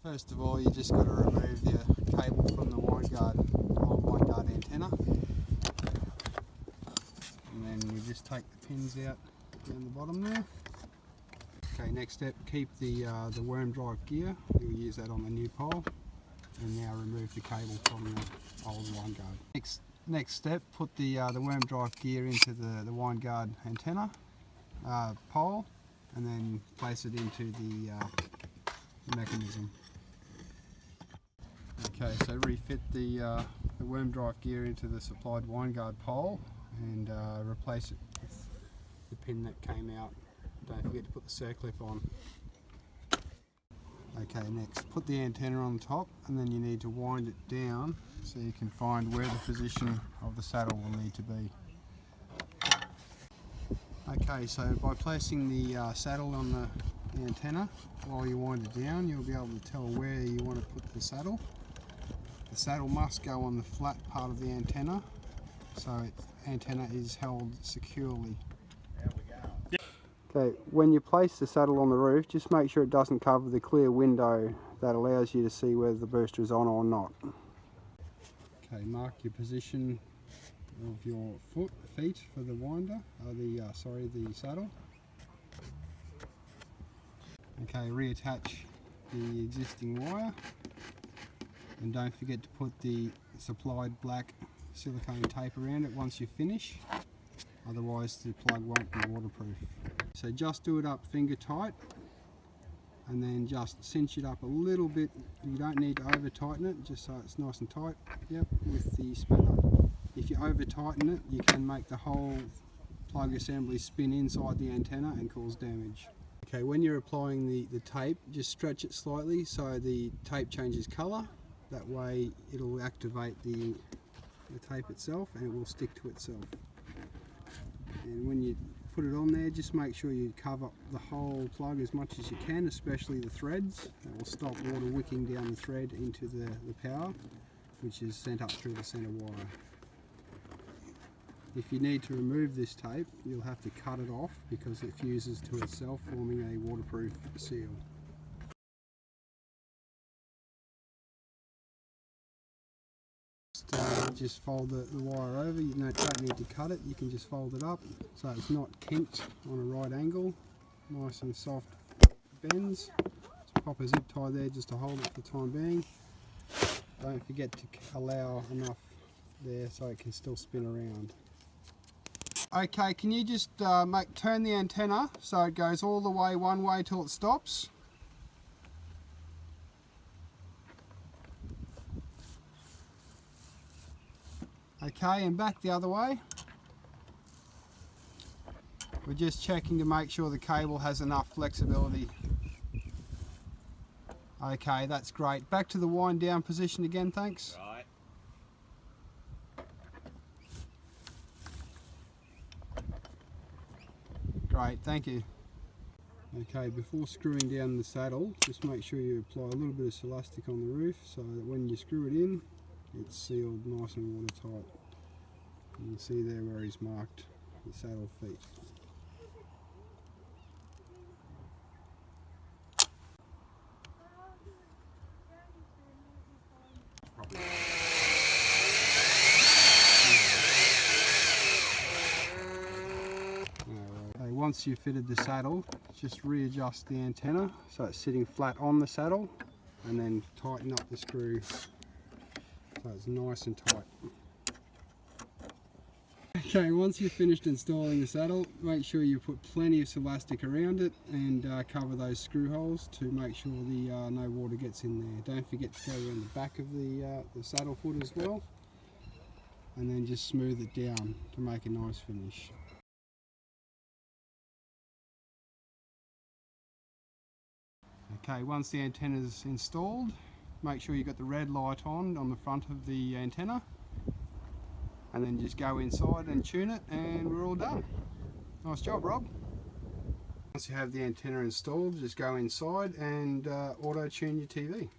First of all, you just got to remove your cable from the Winegard, old Winegard antenna, and then you just take the pins out down the bottom there. Okay, next step, keep the worm drive gear. You'll use that on the new pole, and now remove the cable from the old Winegard. Next step, put the worm drive gear into the Winegard antenna pole, and then place it into the mechanism. Okay, so refit the worm drive gear into the supplied Winegard pole and replace it with the pin that came out. Don't forget to put the circlip on. Okay, next put the antenna on the top, and then you need to wind it down so you can find where the position of the saddle will need to be. Okay, so by placing the saddle on the antenna while you wind it down, you'll be able to tell where you want to put the saddle. The saddle must go on the flat part of the antenna, so the antenna is held securely. There we go. Okay, when you place the saddle on the roof, just make sure it doesn't cover the clear window that allows you to see whether the booster is on or not. Okay, mark your position of your feet for the winder, the saddle. Okay, reattach the existing wire, and don't forget to put the supplied black silicone tape around it once you finish, otherwise the plug won't be waterproof. So just do it up finger tight, and then just cinch it up a little bit. You don't need to over tighten it, just so it's nice and tight. Yep, with the spanner. If you over tighten it, you can make the whole plug assembly spin inside the antenna and cause damage. Okay, when you're applying the tape, just stretch it slightly so the tape changes colour. That way it'll activate the tape itself and it will stick to itself. And when you put it on there, just make sure you cover the whole plug as much as you can, especially the threads. That will stop water wicking down the thread into the power, which is sent up through the centre wire. If you need to remove this tape, you'll have to cut it off because it fuses to itself, forming a waterproof seal. Just fold the wire over. You don't need to cut it, you can just fold it up so it's not kinked on a right angle. Nice and soft bends. Just pop a zip tie there just to hold it for the time being. Don't forget to allow enough there so it can still spin around. Okay, can you just turn the antenna so it goes all the way one way till it stops? Okay, and back the other way. We're just checking to make sure the cable has enough flexibility. Okay, that's great. Back to the wind down position again, thanks. Right. Great, thank you. Okay, before screwing down the saddle, just make sure you apply a little bit of elastic on the roof so that when you screw it in, it's sealed nice and watertight. You can see there where he's marked the saddle feet. Once you've fitted the saddle, just readjust the antenna so it's sitting flat on the saddle, and then tighten up the screw so it's nice and tight. Okay, once you've finished installing the saddle, make sure you put plenty of elastic around it and cover those screw holes to make sure no water gets in there. Don't forget to go around the back of the saddle foot as well, and then just smooth it down to make a nice finish. Okay, once the antenna is installed, make sure you've got the red light on the front of the antenna, and then just go inside and tune it, and we're all done. Nice job, Rob. Once you have the antenna installed, just go inside and auto tune your TV.